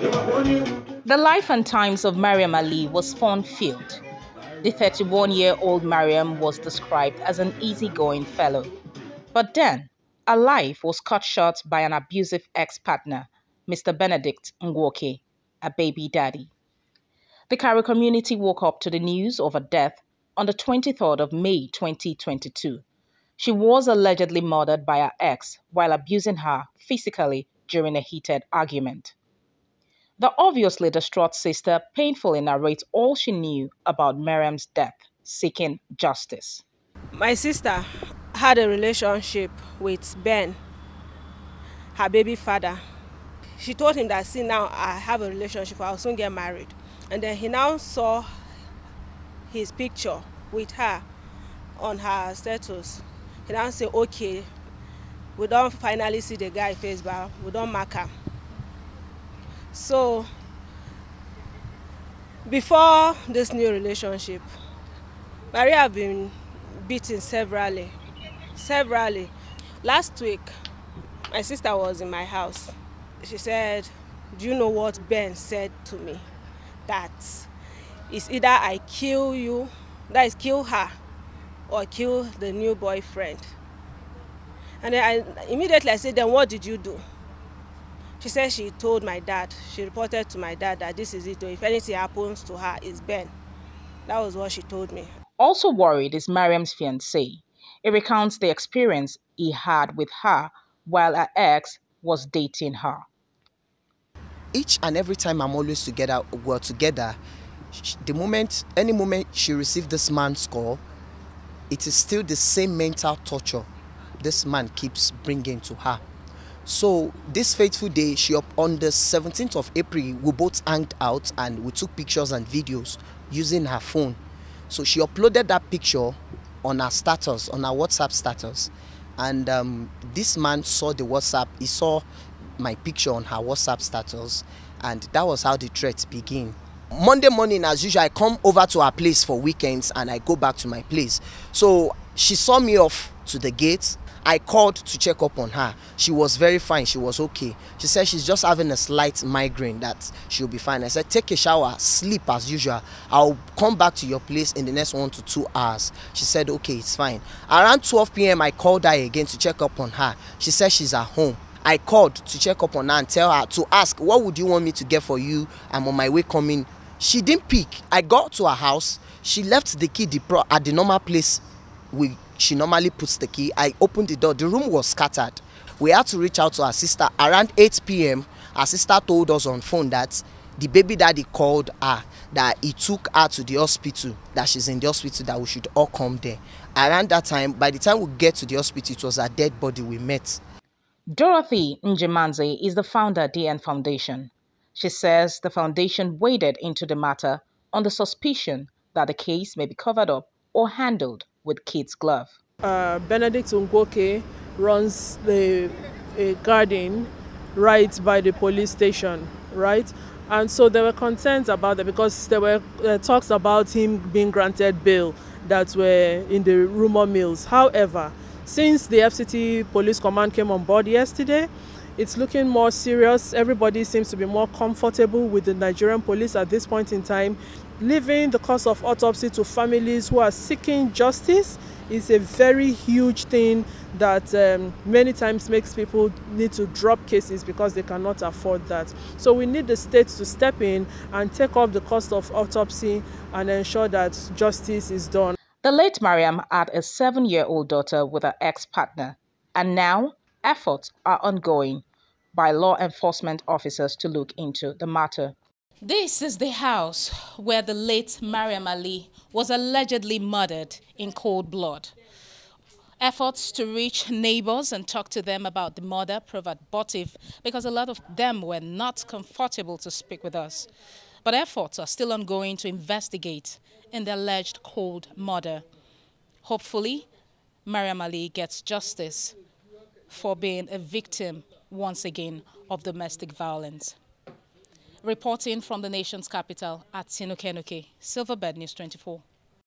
The life and times of Mariam Ali was fun-filled. The 31-year-old Mariam was described as an easygoing fellow. But then, her life was cut short by an abusive ex-partner, Mr. Benedict Ngwoke, a baby daddy. The Karo community woke up to the news of her death on the 23rd of May 2022. She was allegedly murdered by her ex while abusing her physically during a heated argument. The obviously distraught sister painfully narrates all she knew about Miriam's death, seeking justice. My sister had a relationship with Ben, her baby father. She told him that, see, now I have a relationship, I'll soon get married. And then he now saw his picture with her on her status. He now said, okay, we don't finally see the guy face, but we don't mark him. So before this new relationship, Maria had been beaten severally. Last week, my sister was in my house. She said, do you know what Ben said to me? That it's either I kill you, that is kill her, or kill the new boyfriend. And then I immediately said, then what did you do? She said she told my dad, she reported to my dad that this is it, if anything happens to her, it's Ben. That was what she told me. Also worried is Mariam's fiancé. He recounts the experience he had with her while her ex was dating her. Each and every time I'm always together, any moment she received this man's call, it is still the same mental torture this man keeps bringing to her. So this fateful day, on the 17th of April, we both hanged out and we took pictures and videos using her phone. So she uploaded that picture on her status, on her WhatsApp status. And this man saw the WhatsApp, he saw my picture on her WhatsApp status, and that was how the threats began. Monday morning, as usual, I come over to her place for weekends and I go back to my place. So she saw me off to the gate. I called to check up on her. She was very fine. She was okay. She said she's just having a slight migraine, that she'll be fine. I said, take a shower, sleep as usual. I'll come back to your place in the next 1 to 2 hours. She said, okay, it's fine. Around 12 p.m., I called her again to check up on her. She said she's at home. I called to check up on her and tell her to ask, what would you want me to get for you? I'm on my way coming. She didn't pick. I got to her house. She left the key at the normal place she normally puts the key. I opened the door. The room was scattered. We had to reach out to her sister. Around 8 p.m., her sister told us on phone that the baby daddy called her, that he took her to the hospital, that she's in the hospital, that we should all come there. Around that time, by the time we get to the hospital, it was a dead body we met. Dorothy Njemanze is the founder of DN Foundation. She says the foundation waded into the matter on the suspicion that the case may be covered up or handled with kid's glove. Benedict Ngwoke runs a garden right by the police station, right? And so there were concerns about that because there were talks about him being granted bail that were in the rumor mills. However, since the FCT Police Command came on board yesterday, it's looking more serious. Everybody seems to be more comfortable with the Nigerian police at this point in time. Leaving the cost of autopsy to families who are seeking justice is a very huge thing that many times makes people need to drop cases because they cannot afford that. So we need the state to step in and take off the cost of autopsy and ensure that justice is done. The late Mariam had a 7-year-old daughter with her ex-partner, and now efforts are ongoing by law enforcement officers to look into the matter. This is the house where the late Mariam Ali was allegedly murdered in cold blood. Efforts to reach neighbors and talk to them about the murder proved abortive because a lot of them were not comfortable to speak with us. But efforts are still ongoing to investigate in the alleged cold murder. Hopefully, Mariam Ali gets justice for being a victim once again of domestic violence. Reporting from the nation's capital at Sinukenuke, Silverbird News 24.